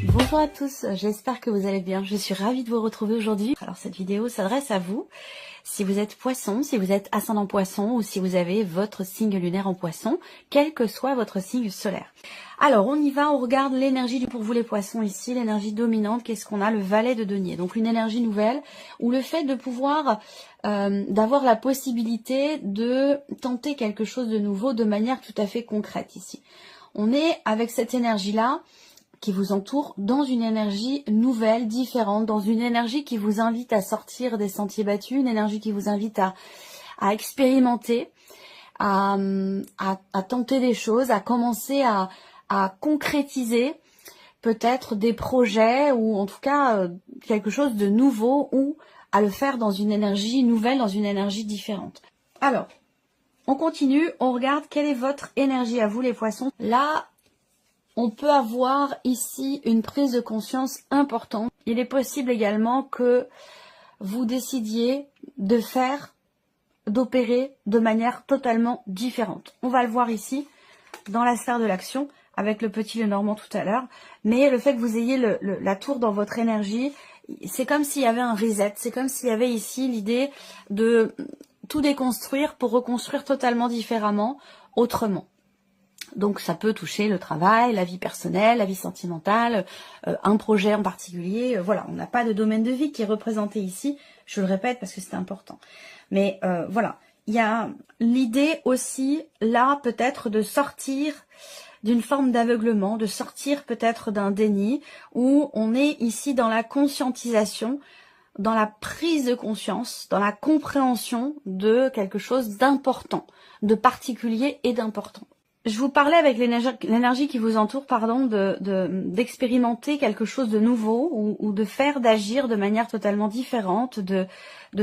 Bonjour à tous, j'espère que vous allez bien. Je suis ravie de vous retrouver aujourd'hui. Alors cette vidéo s'adresse à vous, si vous êtes poisson, si vous êtes ascendant poisson ou si vous avez votre signe lunaire en poisson, quel que soit votre signe solaire. Alors on y va, on regarde l'énergie pour vous les poissons ici, l'énergie dominante, qu'est-ce qu'on a? Le valet de denier, donc une énergie nouvelle ou le fait de pouvoir d'avoir la possibilité de tenter quelque chose de nouveau de manière tout à fait concrète ici. On est avec cette énergie-là qui vous entoure dans une énergie nouvelle, différente, dans une énergie qui vous invite à sortir des sentiers battus, une énergie qui vous invite à expérimenter, à tenter des choses, à commencer à concrétiser peut-être des projets ou en tout cas quelque chose de nouveau ou à le faire dans une énergie nouvelle, dans une énergie différente. Alors, on continue, on regarde quelle est votre énergie à vous les poissons. Là, on peut avoir ici une prise de conscience importante. Il est possible également que vous décidiez d'opérer de manière totalement différente. On va le voir ici, dans la sphère de l'action, avec le petit Lenormand tout à l'heure. Mais le fait que vous ayez la tour dans votre énergie, c'est comme s'il y avait un reset. C'est comme s'il y avait ici l'idée de tout déconstruire pour reconstruire totalement différemment, autrement. Donc ça peut toucher le travail, la vie personnelle, la vie sentimentale, un projet en particulier. Voilà, on n'a pas de domaine de vie qui est représenté ici. Je le répète parce que c'est important. Mais voilà, il y a l'idée aussi là peut-être de sortir d'une forme d'aveuglement, de sortir peut-être d'un déni où on est ici dans la conscientisation, dans la prise de conscience, dans la compréhension de quelque chose d'important, de particulier et d'important. Je vous parlais avec l'énergie qui vous entoure, pardon, d'expérimenter quelque chose de nouveau ou de faire, d'agir de manière totalement différente, de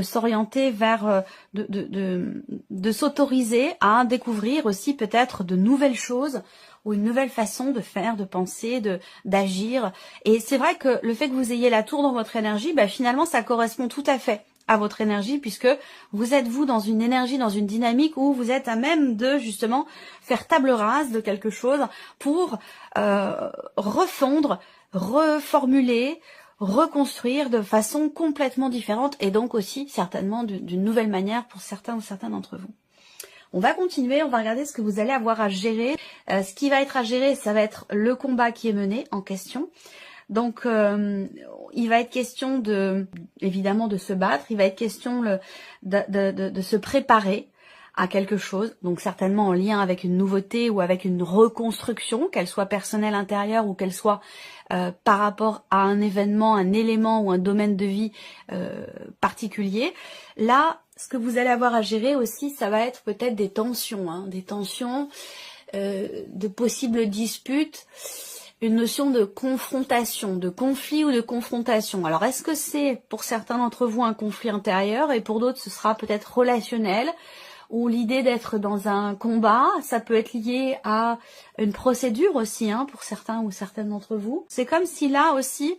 s'orienter vers, de s'autoriser à découvrir aussi peut-être de nouvelles choses ou une nouvelle façon de faire, de penser, d'agir. Et c'est vrai que le fait que vous ayez la tour dans votre énergie, bah, finalement, ça correspond tout à fait à votre énergie, puisque vous êtes vous dans une énergie, dans une dynamique où vous êtes à même de justement faire table rase de quelque chose pour refondre, reformuler, reconstruire de façon complètement différente et donc aussi certainement d'une nouvelle manière pour certains ou certains d'entre vous. On va continuer, on va regarder ce que vous allez avoir à gérer. Ce qui va être à gérer, ça va être le combat qui est mené en question. Donc, il va être question évidemment de se battre, il va être question de se préparer à quelque chose, donc certainement en lien avec une nouveauté ou avec une reconstruction, qu'elle soit personnelle intérieure ou qu'elle soit par rapport à un événement, un élément ou un domaine de vie particulier. Là, ce que vous allez avoir à gérer aussi, ça va être peut-être des tensions, de possibles disputes, une notion de confrontation, de conflit ou de confrontation. Alors, est-ce que c'est pour certains d'entre vous un conflit intérieur et pour d'autres ce sera peut-être relationnel ou l'idée d'être dans un combat, ça peut être lié à une procédure aussi pour certains ou certaines d'entre vous. C'est comme si là aussi,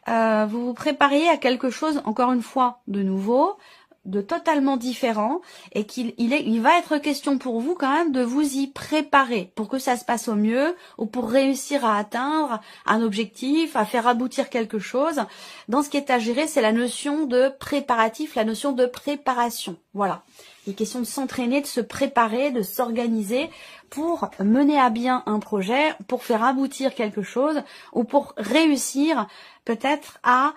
vous vous prépariez à quelque chose, encore une fois, de nouveau, de totalement différent et il va être question pour vous quand même de vous y préparer pour que ça se passe au mieux ou pour réussir à atteindre un objectif, à faire aboutir quelque chose. Dans ce qui est à gérer, c'est la notion de préparatif, la notion de préparation. Voilà. Il est question de s'entraîner, de se préparer, de s'organiser pour mener à bien un projet, pour faire aboutir quelque chose ou pour réussir peut-être à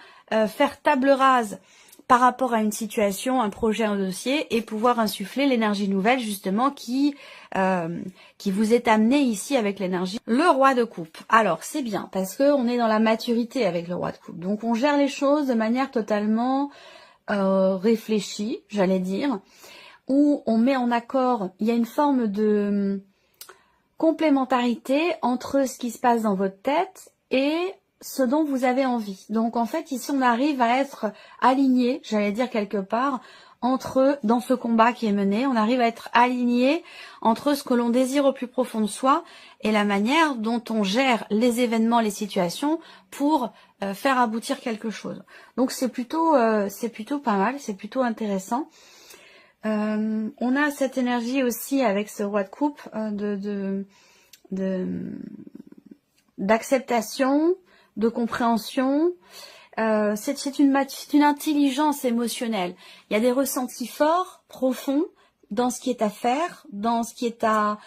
faire table rase par rapport à une situation, un projet, un dossier, et pouvoir insuffler l'énergie nouvelle justement qui vous est amenée ici avec l'énergie. Le roi de coupe. Alors c'est bien parce que on est dans la maturité avec le roi de coupe. Donc on gère les choses de manière totalement réfléchie, j'allais dire, où on met en accord, il y a une forme de complémentarité entre ce qui se passe dans votre tête et ce dont vous avez envie. Donc en fait ici on arrive à être aligné, j'allais dire quelque part, dans ce combat qui est mené, on arrive à être aligné entre ce que l'on désire au plus profond de soi et la manière dont on gère les événements, les situations pour faire aboutir quelque chose. Donc c'est plutôt pas mal, c'est plutôt intéressant. On a cette énergie aussi avec ce roi de coupe d'acceptation, de compréhension. C'est une intelligence émotionnelle. Il y a des ressentis forts, profonds, dans ce qui est à faire, dans ce qui est à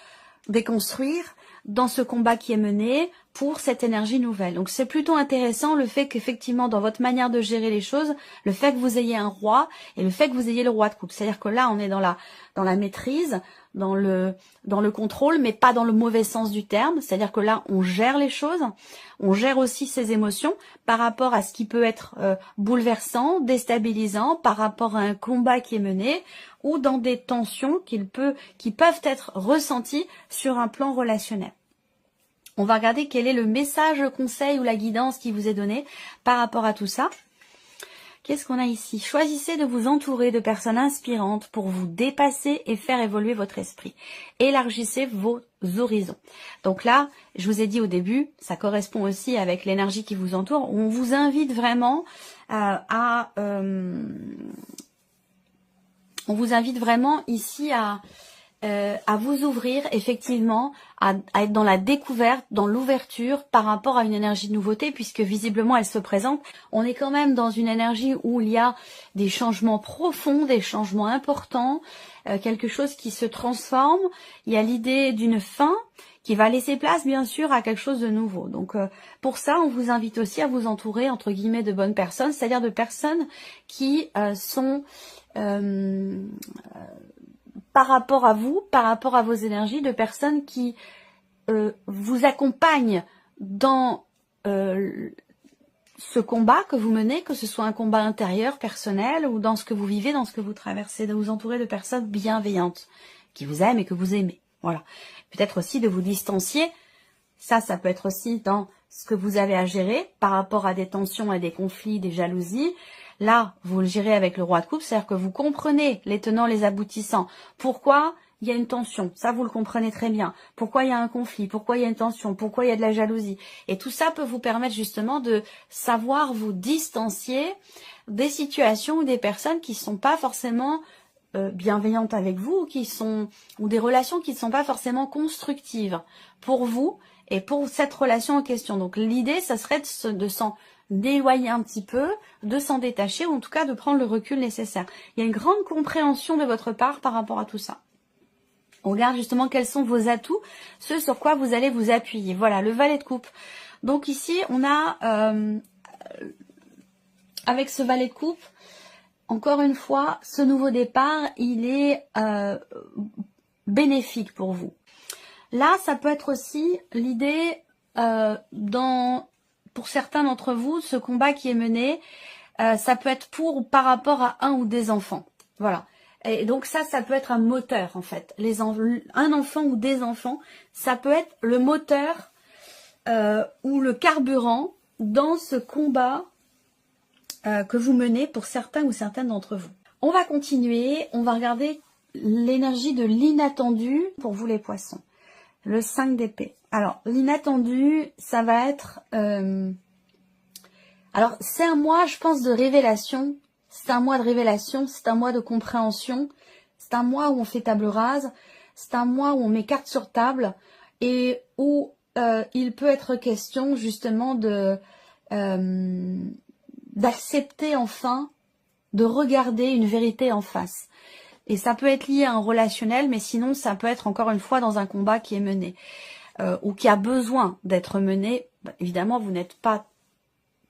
déconstruire, dans ce combat qui est mené pour cette énergie nouvelle. Donc c'est plutôt intéressant le fait qu'effectivement dans votre manière de gérer les choses, le fait que vous ayez un roi et le fait que vous ayez le roi de coupe. C'est-à-dire que là on est dans la maîtrise, dans le contrôle, mais pas dans le mauvais sens du terme. C'est-à-dire que là on gère les choses, on gère aussi ses émotions par rapport à ce qui peut être bouleversant, déstabilisant, par rapport à un combat qui est mené, ou dans des tensions qui peuvent être ressenties sur un plan relationnel. On va regarder quel est le message, le conseil ou la guidance qui vous est donné par rapport à tout ça. Qu'est-ce qu'on a ici? Choisissez de vous entourer de personnes inspirantes pour vous dépasser et faire évoluer votre esprit. Élargissez vos horizons. Donc là, je vous ai dit au début, ça correspond aussi avec l'énergie qui vous entoure. On vous invite vraiment on vous invite vraiment ici à vous ouvrir effectivement, à être dans la découverte, dans l'ouverture par rapport à une énergie de nouveauté, puisque visiblement elle se présente. On est quand même dans une énergie où il y a des changements profonds, des changements importants, quelque chose qui se transforme. Il y a l'idée d'une fin qui va laisser place bien sûr à quelque chose de nouveau. Donc pour ça, on vous invite aussi à vous entourer entre guillemets de bonnes personnes, c'est-à-dire de personnes qui sont par rapport à vous, par rapport à vos énergies, de personnes qui vous accompagnent dans ce combat que vous menez, que ce soit un combat intérieur, personnel, ou dans ce que vous vivez, dans ce que vous traversez, de vous entourer de personnes bienveillantes, qui vous aiment et que vous aimez. Voilà. Peut-être aussi de vous distancier. Ça peut être aussi dans ce que vous avez à gérer par rapport à des tensions et des conflits, des jalousies. Là, vous le gérez avec le roi de coupe, c'est-à-dire que vous comprenez les tenants, les aboutissants. Pourquoi il y a une tension? Ça, vous le comprenez très bien. Pourquoi il y a un conflit? Pourquoi il y a une tension? Pourquoi il y a de la jalousie? Et tout ça peut vous permettre justement de savoir vous distancier des situations ou des personnes qui ne sont pas forcément bienveillantes avec vous, ou des relations qui ne sont pas forcément constructives pour vous et pour cette relation en question. Donc l'idée, ça serait de s'en d'éloigner un petit peu, de s'en détacher, ou en tout cas de prendre le recul nécessaire. Il y a une grande compréhension de votre part par rapport à tout ça. On regarde justement quels sont vos atouts, ce sur quoi vous allez vous appuyer. Voilà, le valet de coupe. Donc ici, on a, avec ce valet de coupe, encore une fois, ce nouveau départ, il est bénéfique pour vous. Là, ça peut être aussi l'idée pour certains d'entre vous, ce combat qui est mené, ça peut être pour ou par rapport à un ou des enfants. Voilà. Et donc ça peut être un moteur en fait. Un enfant ou des enfants, ça peut être le moteur ou le carburant dans ce combat que vous menez pour certains ou certaines d'entre vous. On va continuer, on va regarder l'énergie de l'inattendu pour vous les poissons. Le 5 d'épée. Alors, l'inattendu, ça va être... alors, c'est un mois, je pense, de révélation. C'est un mois de révélation, c'est un mois de compréhension. C'est un mois où on fait table rase. C'est un mois où on met carte sur table. Et où il peut être question, justement, d'accepter enfin, de regarder une vérité en face. Et ça peut être lié à un relationnel, mais sinon, ça peut être encore une fois dans un combat qui est mené. Ou qui a besoin d'être mené. Évidemment, vous n'êtes pas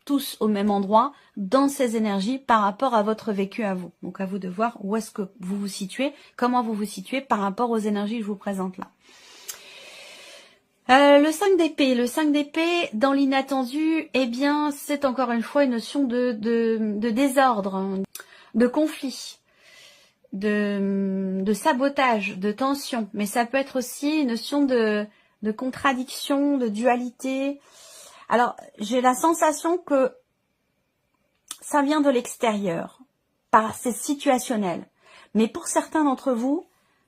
tous au même endroit dans ces énergies par rapport à votre vécu à vous. Donc à vous de voir où est-ce que vous vous situez, comment vous vous situez par rapport aux énergies que je vous présente là. Le 5 d'épée. Le 5 d'épée, dans l'inattendu, eh bien, c'est encore une fois une notion de désordre, de conflit, de sabotage, de tension. Mais ça peut être aussi une notion de contradiction, de dualité. Alors, j'ai la sensation que ça vient de l'extérieur, c'est situationnel. Mais pour certains d'entre vous,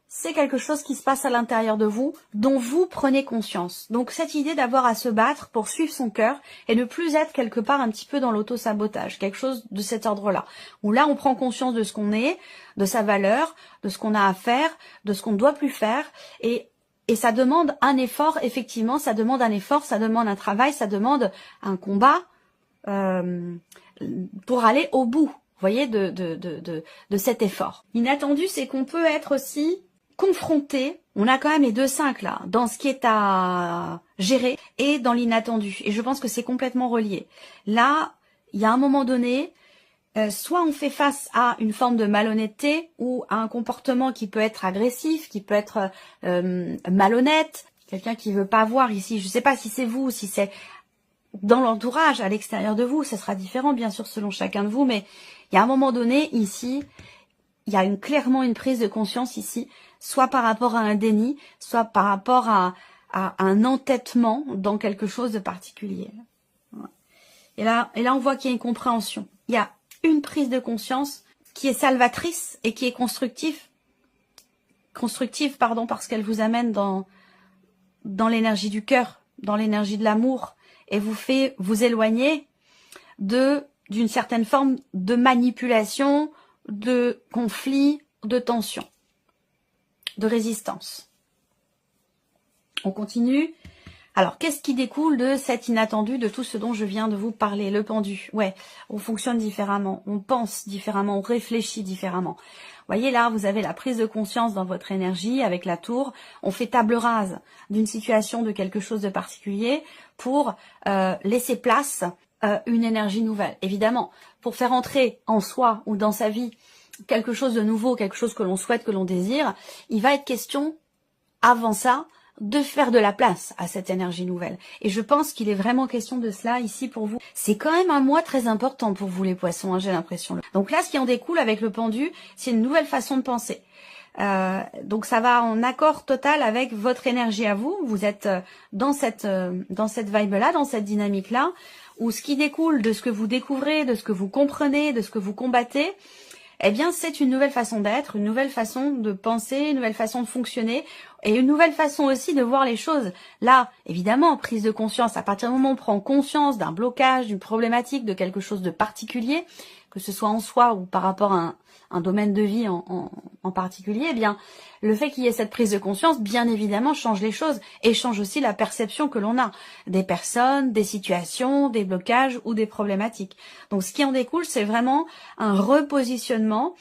c'est quelque chose qui se passe à l'intérieur de vous, dont vous prenez conscience. Donc cette idée d'avoir à se battre pour suivre son cœur et ne plus être quelque part un petit peu dans l'auto-sabotage, quelque chose de cet ordre-là. Où là, on prend conscience de ce qu'on est, de sa valeur, de ce qu'on a à faire, de ce qu'on ne doit plus faire, et ça demande un effort, effectivement, ça demande un effort, ça demande un travail, ça demande un combat, pour aller au bout, vous voyez, de cet effort. L'inattendu, c'est qu'on peut être aussi confronté, on a quand même les 2-5 là, dans ce qui est à gérer et dans l'inattendu. Et je pense que c'est complètement relié. Là, il y a un moment donné, soit on fait face à une forme de malhonnêteté ou à un comportement qui peut être agressif, qui peut être malhonnête, quelqu'un qui veut pas voir ici, je sais pas si c'est vous ou si c'est dans l'entourage, à l'extérieur de vous, ça sera différent bien sûr selon chacun de vous, mais il y a un moment donné ici, il y a clairement une prise de conscience ici, soit par rapport à un déni, soit par rapport à un entêtement dans quelque chose de particulier. Et là on voit qu'il y a une compréhension. Il y a une prise de conscience qui est salvatrice et qui est constructive, parce qu'elle vous amène dans l'énergie du cœur, dans l'énergie de l'amour, et vous fait vous éloigner d'une certaine forme de manipulation, de conflit, de tension, de résistance. On continue. Alors, qu'est-ce qui découle de cet inattendu, de tout ce dont je viens de vous parler? Le pendu, ouais, on fonctionne différemment, on pense différemment, on réfléchit différemment. Vous voyez là, vous avez la prise de conscience dans votre énergie avec la tour. On fait table rase d'une situation, de quelque chose de particulier pour laisser place à une énergie nouvelle. Évidemment, pour faire entrer en soi ou dans sa vie quelque chose de nouveau, quelque chose que l'on souhaite, que l'on désire, il va être question, avant ça, de faire de la place à cette énergie nouvelle. Et je pense qu'il est vraiment question de cela ici pour vous. C'est quand même un mois très important pour vous les poissons, hein, j'ai l'impression. Donc là, ce qui en découle avec le pendu, c'est une nouvelle façon de penser. Donc ça va en accord total avec votre énergie à vous. Vous êtes dans cette vibe-là, dans cette dynamique-là, où ce qui découle de ce que vous découvrez, de ce que vous comprenez, de ce que vous combattez, eh bien, c'est une nouvelle façon d'être, une nouvelle façon de penser, une nouvelle façon de fonctionner et une nouvelle façon aussi de voir les choses. Là, évidemment, prise de conscience, à partir du moment où on prend conscience d'un blocage, d'une problématique, de quelque chose de particulier, que ce soit en soi ou par rapport à un domaine de vie en particulier, eh bien, le fait qu'il y ait cette prise de conscience, bien évidemment, change les choses et change aussi la perception que l'on a des personnes, des situations, des blocages ou des problématiques. Donc, ce qui en découle, c'est vraiment un repositionnement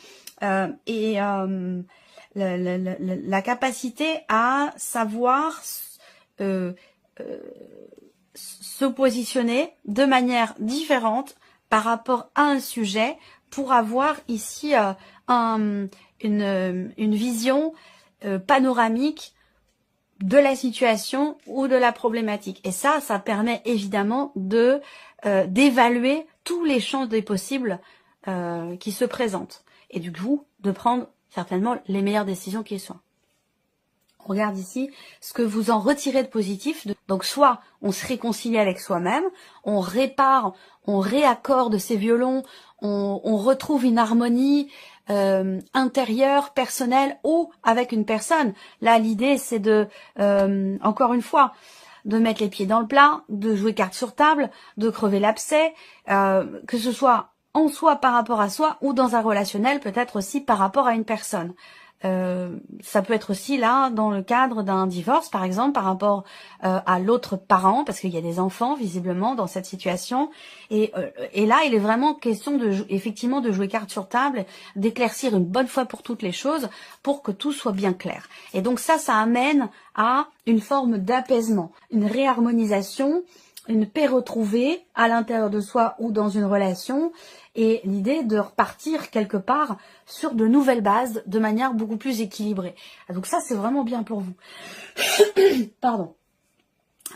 et la capacité à savoir se positionner de manière différente par rapport à un sujet pour avoir ici une vision panoramique de la situation ou de la problématique. Et ça permet évidemment d'évaluer tous les champs des possibles qui se présentent. Et du coup, de prendre certainement les meilleures décisions qui soient. On regarde ici ce que vous en retirez de positif. Donc soit on se réconcilie avec soi-même, on répare, on réaccorde ses violons, on retrouve une harmonie intérieure, personnelle ou avec une personne. Là, l'idée c'est encore une fois, de mettre les pieds dans le plat, de jouer carte sur table, de crever l'abcès, que ce soit en soi par rapport à soi ou dans un relationnel, peut-être aussi par rapport à une personne. Ça peut être aussi là dans le cadre d'un divorce par exemple par rapport à l'autre parent parce qu'il y a des enfants visiblement dans cette situation et là il est vraiment question effectivement de jouer carte sur table, d'éclaircir une bonne fois pour toutes les choses pour que tout soit bien clair. Et donc ça amène à une forme d'apaisement, une réharmonisation, une paix retrouvée à l'intérieur de soi ou dans une relation et l'idée de repartir quelque part sur de nouvelles bases de manière beaucoup plus équilibrée. Donc ça, c'est vraiment bien pour vous. Pardon.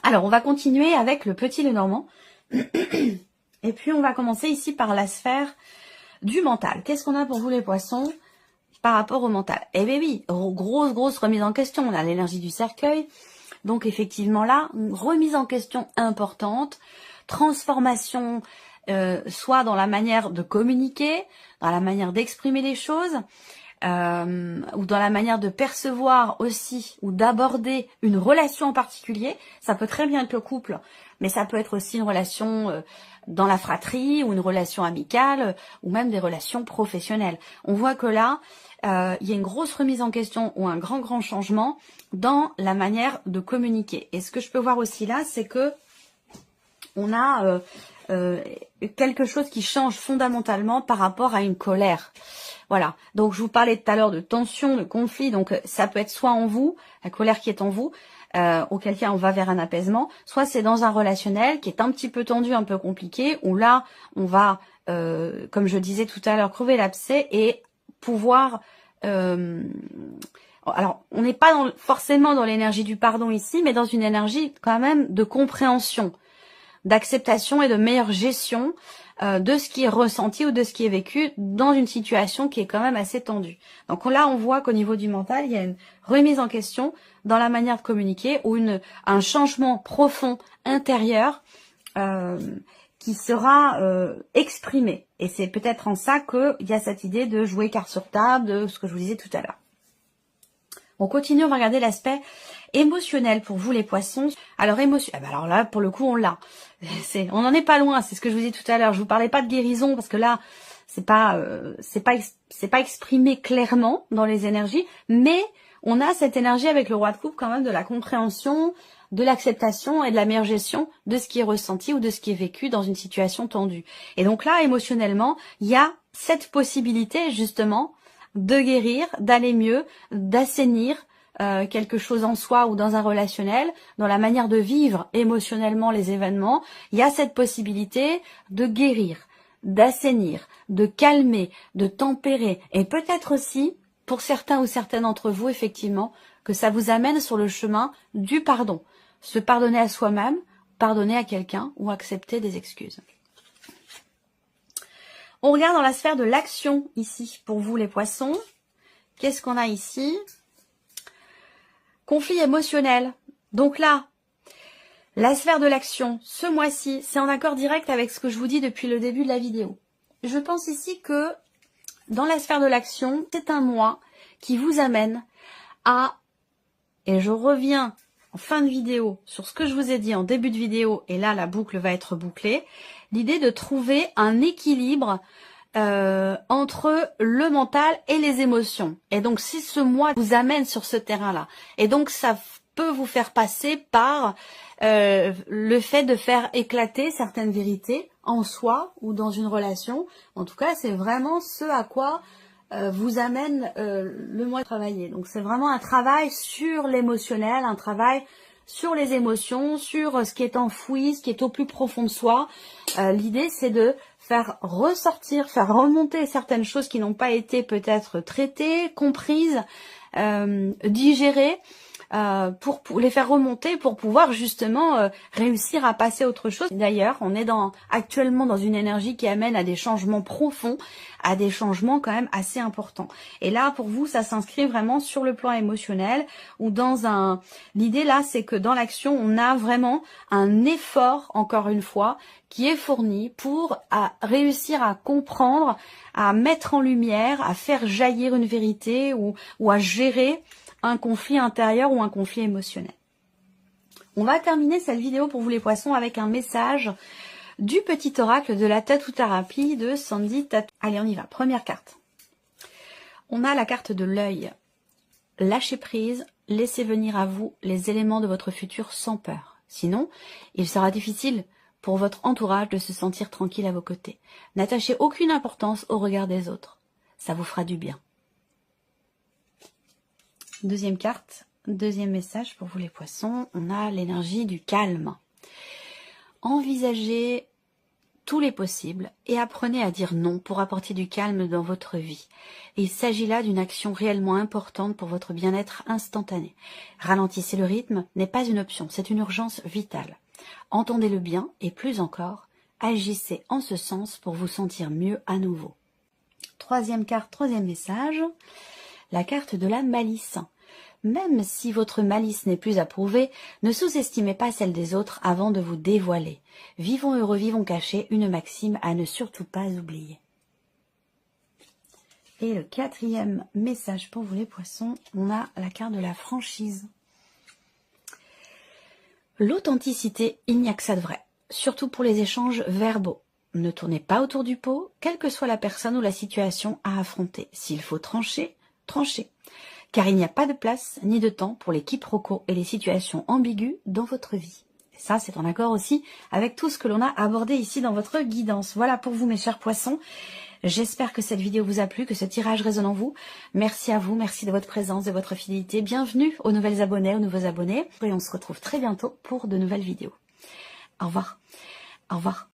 Alors, on va continuer avec le petit Lenormand. Et puis, on va commencer ici par la sphère du mental. Qu'est-ce qu'on a pour vous les poissons par rapport au mental? Eh bien oui, grosse remise en question. On a l'énergie du cercueil. Donc effectivement là, une remise en question importante, transformation soit dans la manière de communiquer, dans la manière d'exprimer les choses, ou dans la manière de percevoir aussi, ou d'aborder une relation en particulier. Ça peut très bien être le couple, mais ça peut être aussi une relation dans la fratrie, ou une relation amicale, ou même des relations professionnelles. On voit que là, il y a une grosse remise en question ou un grand changement dans la manière de communiquer. Et ce que je peux voir aussi là, c'est que on a quelque chose qui change fondamentalement par rapport à une colère. Voilà, donc je vous parlais tout à l'heure de tension, de conflit, donc ça peut être soit en vous, la colère qui est en vous, auquel cas on va vers un apaisement, soit c'est dans un relationnel qui est un petit peu tendu, un peu compliqué, où là on va, comme je disais tout à l'heure, crever l'abcès et pouvoir... alors, on n'est pas forcément dans l'énergie du pardon ici, mais dans une énergie quand même de compréhension, d'acceptation et de meilleure gestion de ce qui est ressenti ou de ce qui est vécu dans une situation qui est quand même assez tendue. Donc là, on voit qu'au niveau du mental, il y a une remise en question dans la manière de communiquer ou un changement profond intérieur qui sera exprimé. Et c'est peut-être en ça qu'il y a cette idée de jouer carte sur table, de ce que je vous disais tout à l'heure. On continue, on va regarder l'aspect émotionnel pour vous les poissons. Alors alors là pour le coup on l'a. On n'en est pas loin, c'est ce que je vous disais tout à l'heure. Je vous parlais pas de guérison parce que là c'est pas exprimé clairement dans les énergies, mais on a cette énergie avec le roi de coupe quand même de la compréhension, de l'acceptation et de la meilleure gestion de ce qui est ressenti ou de ce qui est vécu dans une situation tendue. Et donc là émotionnellement, il y a cette possibilité justement de guérir, d'aller mieux, d'assainir quelque chose en soi ou dans un relationnel, dans la manière de vivre émotionnellement les événements. Il y a cette possibilité de guérir, d'assainir, de calmer, de tempérer et peut-être aussi, pour certains ou certaines d'entre vous, effectivement, que ça vous amène sur le chemin du pardon. Se pardonner à soi-même, pardonner à quelqu'un ou accepter des excuses. On regarde dans la sphère de l'action ici, pour vous les poissons. Qu'est-ce qu'on a ici? Conflit émotionnel. Donc là, la sphère de l'action, ce mois-ci, c'est en accord direct avec ce que je vous dis depuis le début de la vidéo. Je pense ici que dans la sphère de l'action, c'est un mois qui vous amène à, et je reviens en fin de vidéo sur ce que je vous ai dit en début de vidéo, et là la boucle va être bouclée, l'idée de trouver un équilibre entre le mental et les émotions. Et donc si ce mois vous amène sur ce terrain-là, et donc ça peut vous faire passer par le fait de faire éclater certaines vérités en soi ou dans une relation. En tout cas, c'est vraiment ce à quoi vous amène le mois de travailler. Donc c'est vraiment un travail sur l'émotionnel, un travail sur les émotions, sur ce qui est enfoui, ce qui est au plus profond de soi. L'idée c'est de faire ressortir, faire remonter certaines choses qui n'ont pas été peut-être traitées, comprises, digérées, pour les faire remonter, pour pouvoir justement réussir à passer à autre chose. D'ailleurs, on est actuellement dans une énergie qui amène à des changements profonds, à des changements quand même assez importants. Et là, pour vous, ça s'inscrit vraiment sur le plan émotionnel, ou l'idée là, c'est que dans l'action, on a vraiment un effort, encore une fois, qui est fourni pour réussir à comprendre, à mettre en lumière, à faire jaillir une vérité ou à gérer un conflit intérieur ou un conflit émotionnel. On va terminer cette vidéo pour vous les poissons avec un message du petit oracle de la tatou-thérapie de Sandy Tattoo. Allez, on y va. Première carte. On a la carte de l'œil. Lâchez prise, laissez venir à vous les éléments de votre futur sans peur. Sinon, il sera difficile pour votre entourage de se sentir tranquille à vos côtés. N'attachez aucune importance au regard des autres. Ça vous fera du bien. Deuxième carte, deuxième message pour vous les poissons, on a l'énergie du calme. Envisagez tous les possibles et apprenez à dire non pour apporter du calme dans votre vie. Il s'agit là d'une action réellement importante pour votre bien-être instantané. Ralentissez le rythme n'est pas une option, c'est une urgence vitale. Entendez-le bien et plus encore, agissez en ce sens pour vous sentir mieux à nouveau. Troisième carte, troisième message, la carte de la malice. Même si votre malice n'est plus approuvée, ne sous-estimez pas celle des autres avant de vous dévoiler. Vivons heureux, vivons cachés, une maxime à ne surtout pas oublier. Et le quatrième message pour vous les poissons, on a la carte de la franchise. L'authenticité, il n'y a que ça de vrai, surtout pour les échanges verbaux. Ne tournez pas autour du pot, quelle que soit la personne ou la situation à affronter. S'il faut trancher, tranchez. Car il n'y a pas de place ni de temps pour les quiproquos et les situations ambiguës dans votre vie. Ça, c'est en accord aussi avec tout ce que l'on a abordé ici dans votre guidance. Voilà pour vous, mes chers poissons. J'espère que cette vidéo vous a plu, que ce tirage résonne en vous. Merci à vous, merci de votre présence, de votre fidélité. Bienvenue aux nouvelles abonnés, aux nouveaux abonnés. Et on se retrouve très bientôt pour de nouvelles vidéos. Au revoir. Au revoir.